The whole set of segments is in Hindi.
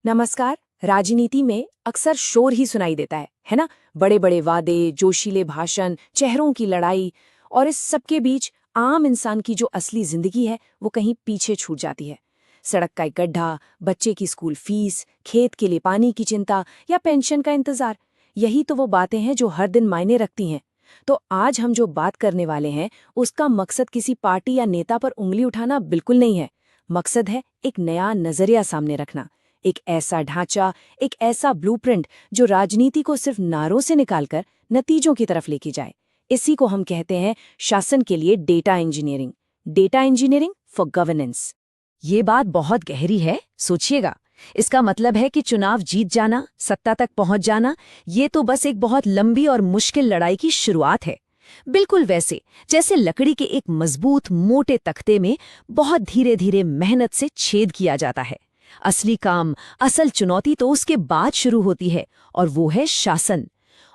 नमस्कार। राजनीति में अक्सर शोर ही सुनाई देता है ना? बड़े बड़े वादे, जोशीले भाषण, चेहरों की लड़ाई, और इस सबके बीच आम इंसान की जो असली जिंदगी है वो कहीं पीछे छूट जाती है। सड़क का एक गड्ढा, बच्चे की स्कूल फीस, खेत के लिए पानी की चिंता या पेंशन का इंतजार, यही तो वो बातें हैं जो हर दिन मायने रखती हैं। तो आज हम जो बात करने वाले हैं उसका मकसद किसी पार्टी या नेता पर उंगली उठाना बिल्कुल नहीं है। मकसद है एक नया नजरिया सामने रखना, एक ऐसा ढांचा, एक ऐसा ब्लूप्रिंट जो राजनीति को सिर्फ नारों से निकालकर नतीजों की तरफ लेके जाए। इसी को हम कहते हैं शासन के लिए data engineering. Data engineering for governance. ये बात बहुत गहरी है, सोचिएगा। इसका मतलब है कि चुनाव जीत जाना, सत्ता तक पहुंच जाना, ये तो बस एक बहुत लंबी और मुश्किल लड़ाई की शुरुआत है। बिल्कुल वैसे जैसे लकड़ी के एक मजबूत मोटे तख्ते में बहुत धीरे धीरे मेहनत से छेद किया जाता है। असली काम, असल चुनौती तो उसके बाद शुरू होती है, और वो है शासन।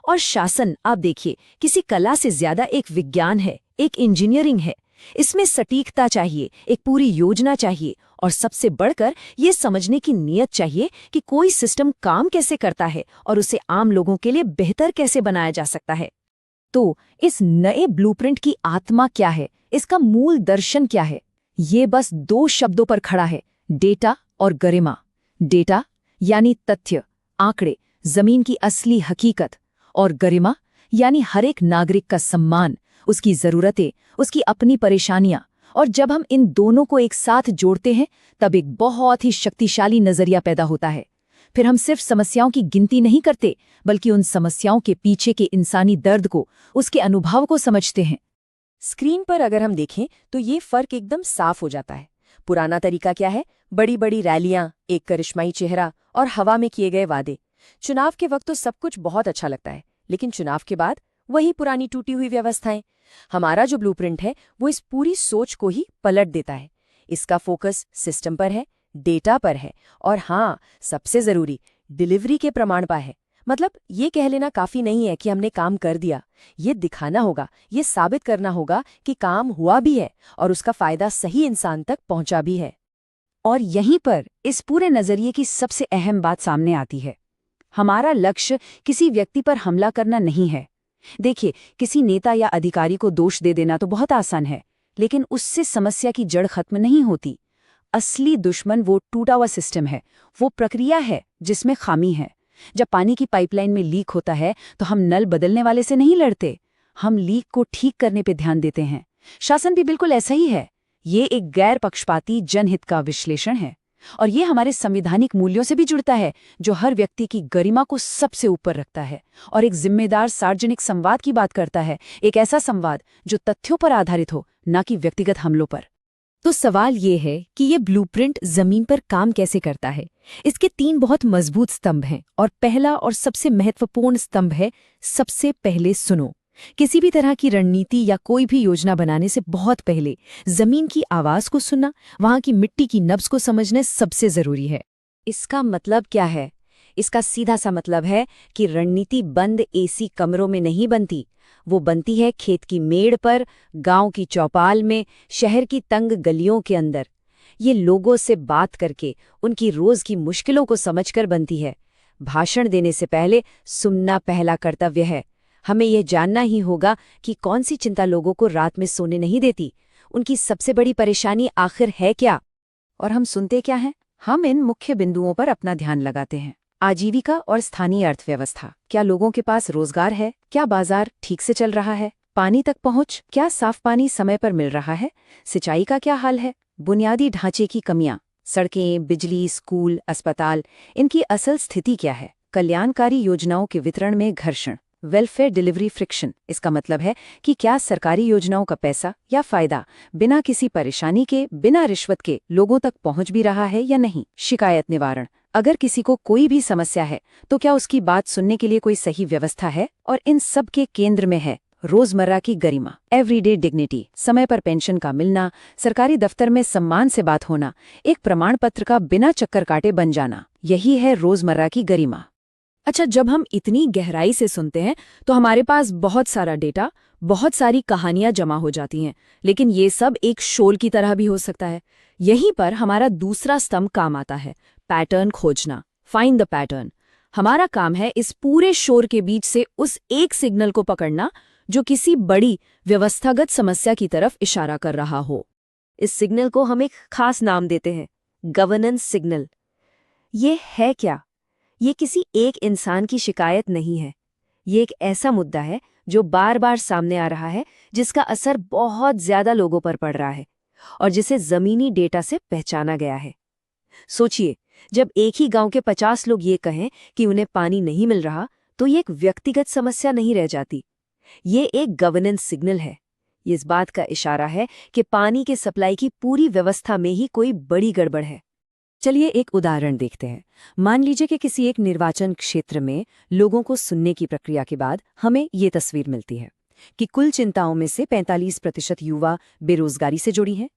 और शासन, आप देखिए, किसी कला से ज्यादा एक विज्ञान है, एक इंजीनियरिंग है। इसमें सटीकता चाहिए, एक पूरी योजना चाहिए, और सबसे बढ़कर ये समझने की नीयत चाहिए कि कोई सिस्टम काम कैसे करता है और उसे आम लोगों के लिए बेहतर कैसे बनाया जा सकता है। तो इस नए ब्लूप्रिंट की आत्मा क्या है, इसका मूल दर्शन क्या है? ये बस दो शब्दों पर खड़ा है, डेटा और गरिमा। डेटा यानी तथ्य, आंकड़े, जमीन की असली हकीकत, और गरिमा यानी हर एक नागरिक का सम्मान, उसकी जरूरतें, उसकी अपनी परेशानियां। और जब हम इन दोनों को एक साथ जोड़ते हैं तब एक बहुत ही शक्तिशाली नजरिया पैदा होता है। फिर हम सिर्फ समस्याओं की गिनती नहीं करते, बल्कि उन समस्याओं के पीछे के इंसानी दर्द को, उसके अनुभव को समझते हैं। स्क्रीन पर अगर हम देखें तो ये फर्क एकदम साफ हो जाता है। पुराना तरीका क्या है? बड़ी बड़ी रैलियां, एक करिश्माई चेहरा और हवा में किए गए वादे। चुनाव के वक्त तो सब कुछ बहुत अच्छा लगता है, लेकिन चुनाव के बाद वही पुरानी टूटी हुई व्यवस्थाएं। हमारा जो ब्लूप्रिंट है वो इस पूरी सोच को ही पलट देता है। इसका फोकस सिस्टम पर है, डेटा पर है, और हाँ, सबसे जरूरी, डिलीवरी के प्रमाण पर है। मतलब ये कह लेना काफी नहीं है कि हमने काम कर दिया। ये दिखाना होगा, ये साबित करना होगा कि काम हुआ भी है और उसका फायदा सही इंसान तक पहुंचा भी है। और यहीं पर इस पूरे नजरिए की सबसे अहम बात सामने आती है। हमारा लक्ष्य किसी व्यक्ति पर हमला करना नहीं है। देखिए, किसी नेता या अधिकारी को दोष दे देना तो बहुत आसान है, लेकिन उससे समस्या की जड़ खत्म नहीं होती। असली दुश्मन वो टूटा हुआ सिस्टम है, वो प्रक्रिया है जिसमें खामी है। जब पानी की पाइपलाइन में लीक होता है तो हम नल बदलने वाले से नहीं लड़ते, हम लीक को ठीक करने पे ध्यान देते हैं। शासन भी बिल्कुल ऐसा ही है। ये एक गैर पक्षपाती जनहित का विश्लेषण है, और ये हमारे संवैधानिक मूल्यों से भी जुड़ता है, जो हर व्यक्ति की गरिमा को सबसे ऊपर रखता है और एक जिम्मेदार सार्वजनिक संवाद की बात करता है। एक ऐसा संवाद जो तथ्यों पर आधारित हो, न कि व्यक्तिगत हमलों पर। तो सवाल ये है कि ये ब्लूप्रिंट जमीन पर काम कैसे करता है। इसके 3 बहुत मजबूत स्तंभ हैं, और पहला और सबसे महत्वपूर्ण स्तंभ है, सबसे पहले सुनो। किसी भी तरह की रणनीति या कोई भी योजना बनाने से बहुत पहले जमीन की आवाज को सुनना, वहां की मिट्टी की नब्ज को समझना सबसे जरूरी है। इसका मतलब क्या है? इसका सीधा सा मतलब है कि रणनीति बंद एसी कमरों में नहीं बनती, वो बनती है खेत की मेड़ पर, गांव की चौपाल में, शहर की तंग गलियों के अंदर। ये लोगों से बात करके, उनकी रोज की मुश्किलों को समझकर बनती है। भाषण देने से पहले सुनना पहला कर्तव्य है। हमें यह जानना ही होगा कि कौन सी चिंता लोगों को रात में सोने नहीं देती, उनकी सबसे बड़ी परेशानी आखिर है क्या। और हम सुनते क्या हैं? हम इन मुख्य बिंदुओं पर अपना ध्यान लगाते हैं। आजीविका और स्थानीय अर्थव्यवस्था, क्या लोगों के पास रोजगार है? क्या बाजार ठीक से चल रहा है? पानी तक पहुंच, क्या साफ पानी समय पर मिल रहा है? सिंचाई का क्या हाल है? बुनियादी ढांचे की कमियां, सड़कें, बिजली, स्कूल, अस्पताल, इनकी असल स्थिति क्या है? कल्याणकारी योजनाओं के वितरण में घर्षण, वेलफेयर डिलीवरी फ्रिक्शन। इसका मतलब है कि क्या सरकारी योजनाओं का पैसा या फायदा बिना किसी परेशानी के, बिना रिश्वत के लोगों तक पहुंच भी रहा है या नहीं? शिकायत निवारण, अगर किसी को कोई भी समस्या है तो क्या उसकी बात सुनने के लिए कोई सही व्यवस्था है? और इन सब के केंद्र में है रोजमर्रा की गरिमा, एवरीडे डिग्निटी, समय पर पेंशन का मिलना, सरकारी दफ्तर में सम्मान से बात होना, एक प्रमाण पत्र का बिना चक्कर काटे बन जाना। यही है रोजमर्रा की गरिमा। अच्छा, जब हम इतनी गहराई से सुनते हैं तो हमारे पास बहुत सारा डेटा, बहुत सारी कहानियां जमा हो जाती हैं, लेकिन ये सब एक शोल की तरह भी हो सकता है। यहीं पर हमारा दूसरा स्तंभ काम आता है, पैटर्न खोजना, फाइंड द पैटर्न। हमारा काम है इस पूरे शोर के बीच से उस एक सिग्नल को पकड़ना जो किसी बड़ी व्यवस्थागत समस्या की तरफ इशारा कर रहा हो। इस सिग्नल को हम एक खास नाम देते हैं, गवर्नेंस सिग्नल। ये है क्या? ये किसी एक इंसान की शिकायत नहीं है। ये एक ऐसा मुद्दा है जो बार बार सामने आ रहा है, जिसका असर बहुत ज्यादा लोगों पर पड़ रहा है और जिसे जमीनी डेटा से पहचाना गया है। सोचिए, जब एक ही गांव के 50 लोग ये कहें कि उन्हें पानी नहीं मिल रहा, तो ये एक व्यक्तिगत समस्या नहीं रह जाती। ये एक गवर्नेंस सिग्नल है। ये इस बात का इशारा है कि पानी के सप्लाई की पूरी व्यवस्था में ही कोई बड़ी गड़बड़ है। चलिए एक उदाहरण देखते हैं। मान लीजिए कि किसी एक निर्वाचन क्षेत्र में लोगों को सुनने की प्रक्रिया के बाद हमें ये तस्वीर मिलती है कि कुल चिंताओं में से 45% युवा बेरोजगारी से जुड़ी हैं,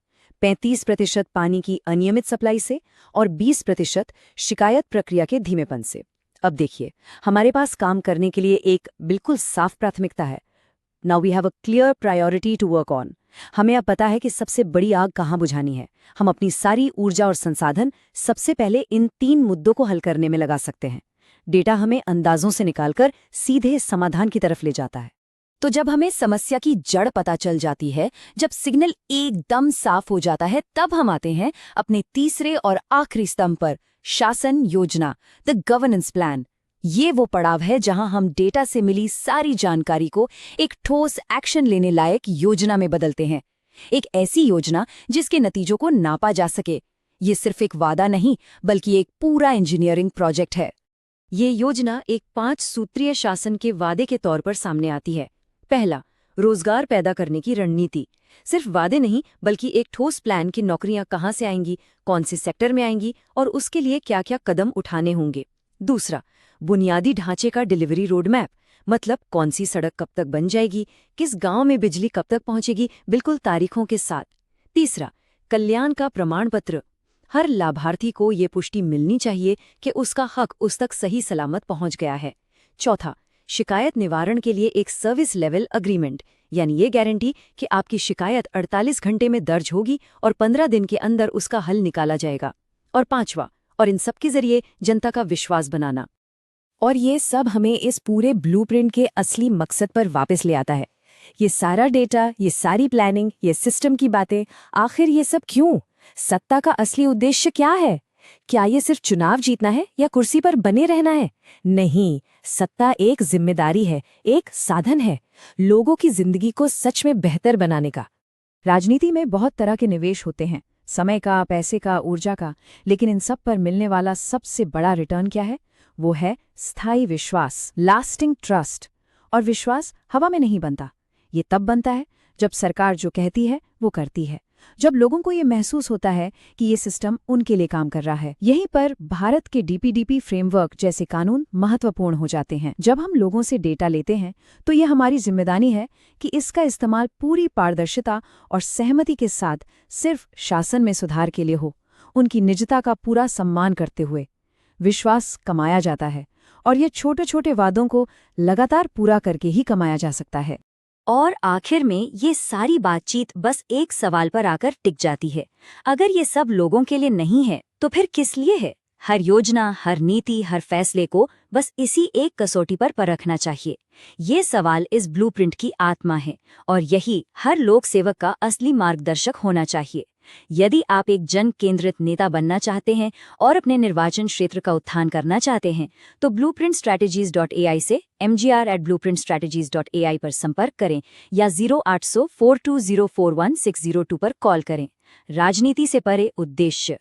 35% पानी की अनियमित सप्लाई से और 20% शिकायत प्रक्रिया के धीमेपन से। अब देखिए, हमारे पास काम करने के लिए एक बिल्कुल साफ प्राथमिकता है। Now we have a clear priority to work on. हमें अब पता है कि सबसे बड़ी आग कहाँ बुझानी है। हम अपनी सारी ऊर्जा और संसाधन सबसे पहले इन 3 मुद्दों को हल करने में लगा सकते हैं। डेटा हमें अंदाजों से निकालकर सीधे समाधान की तरफ ले जाता है। तो जब हमें समस्या की जड़ पता चल जाती है, जब सिग्नल एकदम साफ हो जाता है, तब हम आते हैं अपने तीसरे और आखिरी स्तंभ पर, शासन योजना, द गवर्नेंस प्लान। ये वो पड़ाव है जहां हम डेटा से मिली सारी जानकारी को एक ठोस एक्शन लेने लायक योजना में बदलते हैं। एक ऐसी योजना जिसके नतीजों को नापा जा सके। ये सिर्फ एक वादा नहीं, बल्कि एक पूरा इंजीनियरिंग प्रोजेक्ट है। ये योजना एक 5 सूत्रीय शासन के वादे के तौर पर सामने आती है। पहला, रोजगार पैदा करने की रणनीति। सिर्फ वादे नहीं, बल्कि एक ठोस प्लान कि नौकरियां कहाँ से आएंगी, कौन से सेक्टर में आएंगी और उसके लिए क्या क्या कदम उठाने होंगे। दूसरा, बुनियादी ढांचे का डिलीवरी रोड मैप, मतलब कौन सी सड़क कब तक बन जाएगी, किस गांव में बिजली कब तक पहुंचेगी, बिल्कुल तारीखों के साथ। तीसरा, कल्याण का प्रमाण पत्र। हर लाभार्थी को ये पुष्टि मिलनी चाहिए कि उसका हक उस तक सही सलामत पहुंच गया है। चौथा, शिकायत निवारण के लिए एक सर्विस लेवल अग्रीमेंट, यानी ये गारंटी कि आपकी शिकायत 48 घंटे में दर्ज होगी और 15 दिन के अंदर उसका हल निकाला जाएगा। और पांचवा, और इन सब के जरिए जनता का विश्वास बनाना। और ये सब हमें इस पूरे ब्लूप्रिंट के असली मकसद पर वापस ले आता है। ये सारा डेटा, ये सारी प्लानिंग, ये सिस्टम की बातें, आखिर ये सब क्यों? सत्ता का असली उद्देश्य क्या है? क्या ये सिर्फ चुनाव जीतना है या कुर्सी पर बने रहना है? नहीं, सत्ता एक जिम्मेदारी है, एक साधन है, लोगों की जिंदगी को सच में बेहतर बनाने का। राजनीति में बहुत तरह के निवेश होते हैं, समय का, पैसे का, ऊर्जा का, लेकिन इन सब पर मिलने वाला सबसे बड़ा रिटर्न क्या है? वो है स्थायी विश्वास, लास्टिंग ट्रस्ट। और विश्वास हवा में नहीं बनता। ये तब बनता है जब सरकार जो कहती है वो करती है, जब लोगों को ये महसूस होता है कि ये सिस्टम उनके लिए काम कर रहा है। यहीं पर भारत के डीपीडीपी फ्रेमवर्क जैसे कानून महत्वपूर्ण हो जाते हैं। जब हम लोगों से डेटा लेते हैं तो ये हमारी जिम्मेदारी है कि इसका इस्तेमाल पूरी पारदर्शिता और सहमति के साथ सिर्फ शासन में सुधार के लिए हो, उनकी निजता का पूरा सम्मान करते हुए। विश्वास कमाया जाता है और ये छोटे छोटे वादों को लगातार पूरा करके ही कमाया जा सकता है। और आखिर में ये सारी बातचीत बस एक सवाल पर आकर टिक जाती है। अगर ये सब लोगों के लिए नहीं है तो फिर किस लिए है? हर योजना, हर नीति, हर फैसले को बस इसी एक कसौटी पर परखना चाहिए। ये सवाल इस ब्लूप्रिंट की आत्मा है और यही हर लोक सेवक का असली मार्गदर्शक होना चाहिए। यदि आप एक जन केंद्रित नेता बनना चाहते हैं और अपने निर्वाचन क्षेत्र का उत्थान करना चाहते हैं तो blueprintstrategies.ai से mgr@blueprintstrategies.ai पर संपर्क करें या 0800 420 41 602 पर कॉल करें। राजनीति से परे उद्देश्य।